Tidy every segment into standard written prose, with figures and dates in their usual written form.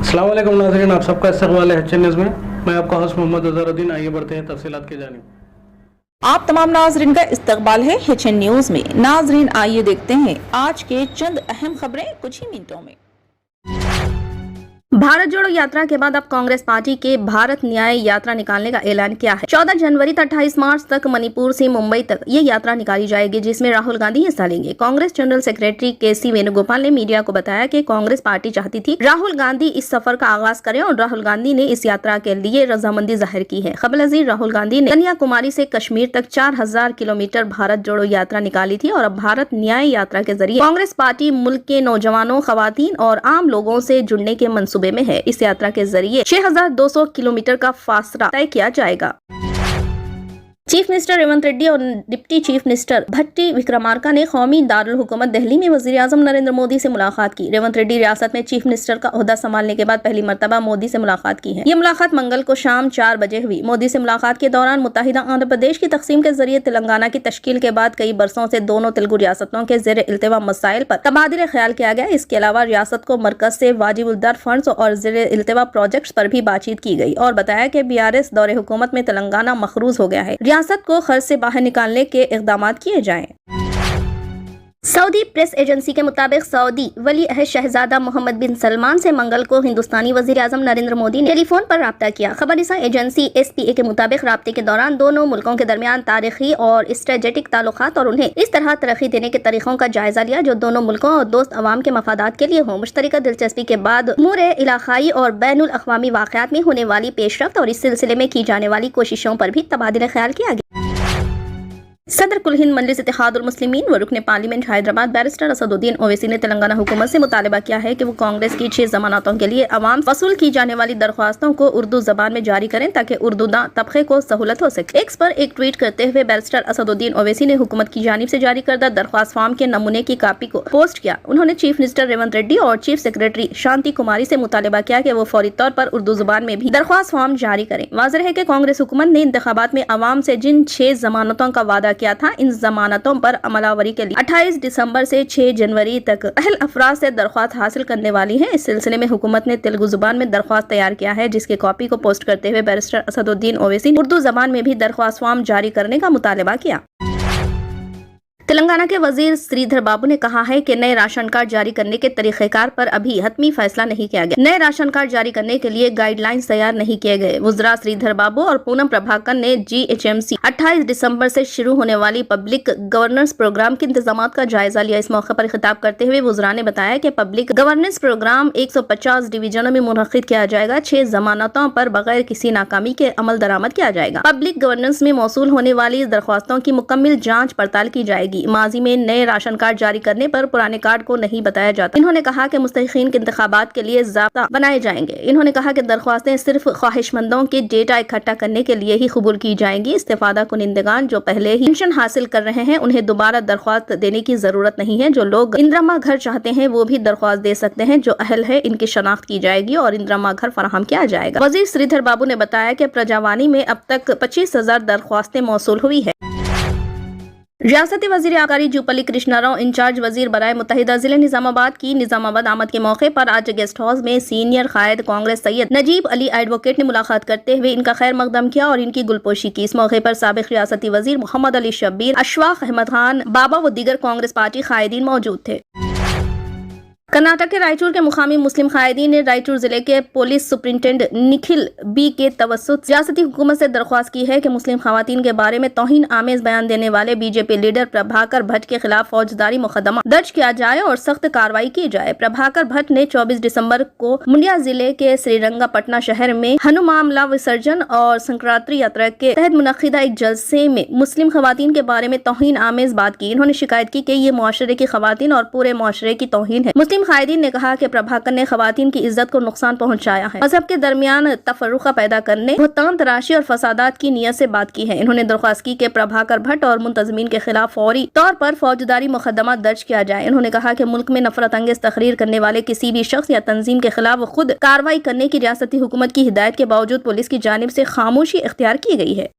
अस्सलाम वालेकुम नाज़रीन, आप सबका इस्तकबाल है एचएन न्यूज़ में। मैं आपका होस्ट मोहम्मद अज़हरुद्दीन। आइए बढ़ते हैं तफसीलात की जानिब। आप तमाम नाजरीन का इस्तकबाल है एचएन न्यूज़ में। नाजरीन आइए देखते हैं आज के चंद अहम खबरें कुछ ही मिनटों में। भारत जोड़ो यात्रा के बाद अब कांग्रेस पार्टी के भारत न्याय यात्रा निकालने का ऐलान किया है। 14 जनवरी से 28 मार्च तक मणिपुर से मुंबई तक ये यात्रा निकाली जाएगी, जिसमें राहुल गांधी हिस्सा लेंगे। Congress general secretary KC. Venugopal ने मीडिया को बताया कि कांग्रेस पार्टी चाहती थी राहुल गांधी इस सफर का आगाज करें और राहुल गांधी ने इस यात्रा के लिए रजामंदी जाहिर की है। खबर अजीज, राहुल गांधी ने कन्याकुमारी से कश्मीर तक 4000 किलोमीटर भारत जोड़ो यात्रा निकाली थी और अब भारत न्याय यात्रा के जरिए कांग्रेस पार्टी मुल्क के नौजवानों, खवातीन और आम लोगों से जुड़ने के मंसूबे में है। इस यात्रा के जरिए 6200 किलोमीटर का फासला तय किया जाएगा। चीफ मिनिस्टर रेवंत रेड्डी और डिप्टी चीफ मिनिस्टर भट्टी विक्रमार्का ने कौमी दारुल हुकूमत दिल्ली में वजीर आजम नरेंद्र मोदी से मुलाकात की। रेवंत रेड्डी रियासत में चीफ मिनिस्टर का ओहदा संभालने के बाद पहली मर्तबा मोदी से मुलाकात की है। ये मुलाकात मंगल को शाम 4 बजे हुई। मोदी से मुलाकात के दौरान मुत्तहिदा आंध्र प्रदेश की तकसीम के जरिए तेलंगाना की तश्कील के बाद कई बरसों से दोनों तेलुगु रियासतों के ज़ेर इल्तिवा मसाइल पर तबादला ख्याल किया गया। इसके अलावा रियासत को मरकज से वाजिब उल दर फंड्स और ज़ेर इल्तिवा प्रोजेक्ट्स पर भी बातचीत की गई और बताया कि बीआरएस दौरे हुकूमत में तेलंगाना मखरूज हो गया है। रियासत को खर्च से बाहर निकालने के इक़दामात किए जाएं। सऊदी प्रेस एजेंसी के मुताबिक सऊदी वली अहद शहजादा मोहम्मद बिन सलमान से मंगल को हिंदुस्तानी वजीर आजम नरेंद्र मोदी ने टेलीफोन पर राब्ता किया। खबररसा एजेंसी SPA के मुताबिक राब्ते के दौरान दोनों मुल्कों के दरमियान तारीखी और स्ट्रेटेजिक ताल्लुकात और उन्हें इस तरह तरक्की देने के तरीकों का जायजा लिया जो दोनों मुल्कों और दोस्त अवाम के मफादात के लिए हो। मुश्तरका दिलचस्पी के बाद उमूर इलाकाई और बैनुल अक़वामी वाक़यात में होने वाली पेशरफ्त और इस सिलसिले में की जाने वाली कोशिशों पर भी तबादला ख्याल किया गया। सदर कुल हिंद मजलिस इत्तेहादुल मुस्लिमीन व रुकन पार्लियामेंट हैदराबाद बैरिस्टर असदुद्दीन ओवैसी ने तेलंगाना हुकूमत से मुतालबा किया है कि वो कांग्रेस की 6 जमानतों के लिए अवाम वसूल की जाने वाली दरख्वास्तों को उर्दू जबान में जारी करें ताकि उर्दू तबके को सहूलत हो सके। एक्स पर एक ट्वीट करते हुए बैरिस्टर असदुद्दीन ओवैसी ने हुकूमत की जानिब से जारी करदा दरख्वास्त फॉर्म के नमूने की कापी को पोस्ट किया। उन्होंने चीफ मिनिस्टर रेवंत रेड्डी और चीफ सेक्रेटरी शांति कुमारी से मुतालबा किया कि वो फौरी तौर पर उर्दू जुबान में भी दरख्वास्त फॉर्म जारी करें। वाज़ेह है कि कांग्रेस हुकूमत ने इंतखाबात में अवाम से जिन 6 जमानतों का वादा किया था, इन जमानतों पर अमलावरी के लिए 28 दिसंबर से 6 जनवरी तक अहल अफराद से दरख्वास्त हासिल करने वाली है। इस सिलसिले में हुकूमत ने तेलुगु जुबान में दरख्वास्त तैयार किया है, जिसके कॉपी को पोस्ट करते हुए बैरिस्टर असदुद्दीन ओवैसी ने उर्दू जबान में भी दरख्वास्त फॉर्म जारी करने का मुतालबा किया। तेलंगाना के वजीर श्रीधर बाबू ने कहा है कि नए राशन कार्ड जारी करने के तरीक़ेकार पर अभी हतमी फैसला नहीं किया गया। नए राशन कार्ड जारी करने के लिए गाइडलाइंस तैयार नहीं किए गए। वज़रा श्रीधर बाबू और पूनम प्रभाकर ने GHMC 28 दिसंबर से शुरू होने वाली पब्लिक गवर्नेंस प्रोग्राम के इंतजामात का जायजा लिया। इस मौके पर खिताब करते हुए वज़रा ने बताया कि पब्लिक गवर्नेंस प्रोग्राम 150 डिवीजनों में मुनक़िद किया जाएगा। 6 जमानतों पर बगैर किसी नाकामी के अमल दरामद किया जाएगा। पब्लिक गवर्नेंस में मौसूल होने वाली दरख्वास्तों की मुकम्मल जाँच पड़ताल की जाएगी। माजी में नए राशन कार्ड जारी करने पर पुराने कार्ड को नहीं बताया जाता। इन्होंने कहा कि मुस्तहिकीन के इंतखाबात के लिए ज़ाब्ता बनाए जाएंगे। इन्होंने कहा कि दरख्वास्तें सिर्फ ख्वाहिशमंदों के डेटा इकट्ठा करने के लिए ही कबूल की जाएंगी। इस्तेफादा कुनिंदगान जो पहले ही पेंशन हासिल कर रहे हैं, उन्हें दोबारा दरख्वास्त देने की जरूरत नहीं है। जो लोग इंदिरा घर चाहते हैं वो भी दरख्वास्त दे सकते हैं। जो अहल है इनकी शनाख्त की जाएगी और इंदिरा घर फराहम किया जाएगा। वजीर श्रीधर बाबू ने बताया कि प्रजावानी में अब तक 25,000 दरख्वास्तें मौसूल हुई है। रियासती वजीर आबकारी जूपली कृष्णा राव इंचार्ज वजीर बराए मुत्तहिदा जिले निजामाबाद की निजामाबाद आमद के मौके पर आज गेस्ट हाउस में सीनियर कायद कांग्रेस सैयद नजीब अली एडवोकेट ने मुलाकात करते हुए इनका खैर मकदम किया और इनकी गुलपोशी की। इस मौके पर साबिक रियासती वजीर मोहम्मद अली शब्बीर, अशफाक अहमद खान बाबा व दीगर कांग्रेस पार्टी कायदीन मौजूद थे। कर्नाटक के रायचूर के मुकामी मुस्लिम कायदीन ने रायचूर जिले के पुलिस सुपरिटेंडेंट निखिल बी के तवस्सुत रियासती हुकूमत से दरख्वास्त की है कि मुस्लिम खवातीन के बारे में तौहीन आमेज बयान देने वाले BJP लीडर प्रभाकर भट्ट के खिलाफ फौजदारी मुकदमा दर्ज किया जाए और सख्त कार्रवाई की जाए। प्रभाकर भट्ट ने 24 दिसंबर को मुंडिया जिले के श्रीरंगपटना शहर में हनुमामला विसर्जन और संक्रांति यात्रा के तहत मुनक्किदा एक जलसे में मुस्लिम खवातीन के बारे में तौहीन आमेज बात की। इन्होंने शिकायत की कि ये मुआशरे की खवातीन और पूरे मुआशरे की तौहीन है। मुस्लिम कायदीन ने कहा कि प्रभाकर ने खवातीन की इज्जत को नुकसान पहुंचाया है, मजहब के दरमियान तफर्रुका पैदा करने, भुगतान तराशी और फसादात की नियत से बात की है। इन्होंने दरख्वास्त की कि प्रभाकर भट्ट और मुंतजमीन के खिलाफ फौरी तौर पर फौजदारी मुकदमा दर्ज किया जाए। उन्होंने कहा कि मुल्क में नफरत अंगेज तकरीर करने वाले किसी भी शख्स या तंजीम के खिलाफ खुद कार्रवाई करने की रियासती हुकूमत की हिदायत के बावजूद पुलिस की जानिब से खामोशी इख्तियार की गई है।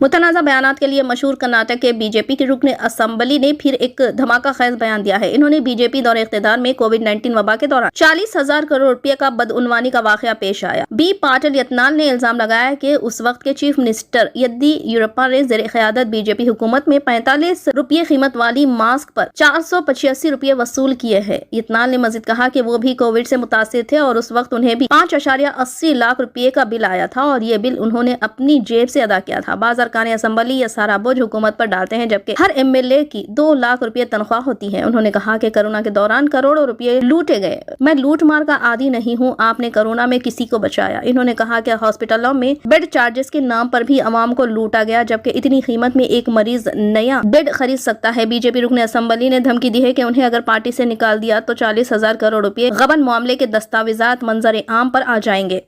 मुतनाज़ा बयानात के लिए मशहूर कर्नाटक के बीजेपी के रुकन असम्बली ने फिर एक धमाका खेज बयान दिया है। इन्होंने बीजेपी दौरे इख्तिदार में कोविड-19 वबा के दौरान 40,000 करोड़ रुपए का बदउनवानी का वाकया पेश आया। बी पाटिल यत्नाल ने इल्जाम लगाया कि उस वक्त के चीफ मिनिस्टर येदियुरप्पा ने ज़ेरे क़यादत बीजेपी हुकूमत में 45 रुपये कीमत वाली मास्क पर 485 रुपये वसूल किए हैं। यत्नाल ने मजीद कहा कि वो भी कोविड से मुतासिर थे और उस वक्त उन्हें भी 5.80 लाख रुपये का बिल आया था और ये बिल उन्होंने अपनी जेब से अदा किया था। बाज़ अरकान असम्बली या सारा बोझ हुकूमत पर डालते हैं, जबकि हर एमएलए की 2 लाख रुपये तनख्वाह होती है। उन्होंने कहा कि कोरोना के दौरान करोड़ों रुपये लूटे गए। मैं लूट मार का आदी नहीं हूँ, आपने कोरोना में किसी को बचाया। इन्होंने कहा कि हॉस्पिटलों में बेड चार्जेस के नाम पर भी अवाम को लूटा गया, जबकि इतनी कीमत में एक मरीज नया बेड खरीद सकता है। बीजेपी रुकन असम्बली ने धमकी दी है कि उन्हें अगर पार्टी से निकाल दिया तो 40,000 करोड़ रुपए गबन मामले के दस्तावेजात मंजर आम पर आ जाएंगे।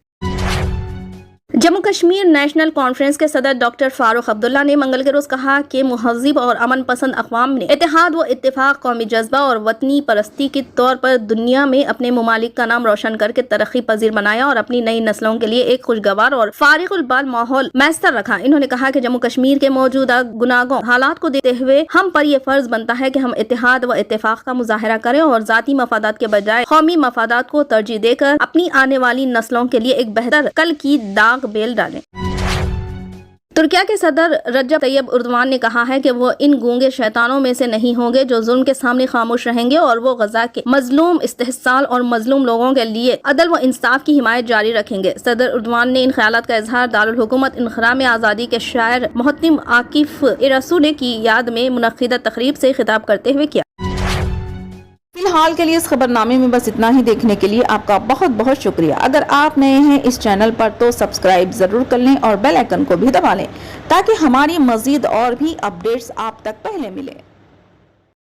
जम्मू कश्मीर नेशनल कॉन्फ्रेंस के सदर डॉक्टर फारूक अब्दुल्ला ने मंगल के रोज कहा कि मुहज़्ज़िब और अमन पसंद अक़वाम ने इत्तेहाद व इत्तेफाक, कौमी जज्बा और वतनी परस्ती के तौर पर दुनिया में अपने ममालिक का नाम रोशन करके तरक्की पजीर बनाया और अपनी नई नस्लों के लिए एक खुशगवार और फारिगुल बाल माहौल मैसर रखा। इन्होंने कहा कि जम्मू कश्मीर के मौजूदा गुनागों हालात को देखते हुए हम पर यह फर्ज बनता है कि हम इत्तेहाद व इत्तेफाक का मुजाहरा करें और जाती मफादात के बजाय कौमी मफादात को तरजीह देकर अपनी आने वाली नस्लों के लिए एक बेहतर कल की दाग बेल डालें। तुर्किया के सदर रजब तैयब उर्दवान ने कहा है कि वो इन गूंगे शैतानों में से नहीं होंगे जो जुल्म के सामने खामोश रहेंगे और वो गजा के मजलूम, इस्तेहसाल और मजलूम लोगों के लिए अदल व इंसाफ की हिमायत जारी रखेंगे। सदर उर्दवान ने इन ख्यालात का इजहार दारुल हुकूमत इंखराम आज़ादी के शायर मोहत्तम आकिफ रसूल की याद में मुनक्किदा तकरीब से खिताब करते हुए किया। फिलहाल के लिए इस खबरनामे में बस इतना ही। देखने के लिए आपका बहुत बहुत शुक्रिया। अगर आप नए हैं इस चैनल पर तो सब्सक्राइब जरूर कर लें और बेल आइकन को भी दबा लें ताकि हमारी मजीद और भी अपडेट्स आप तक पहले मिले।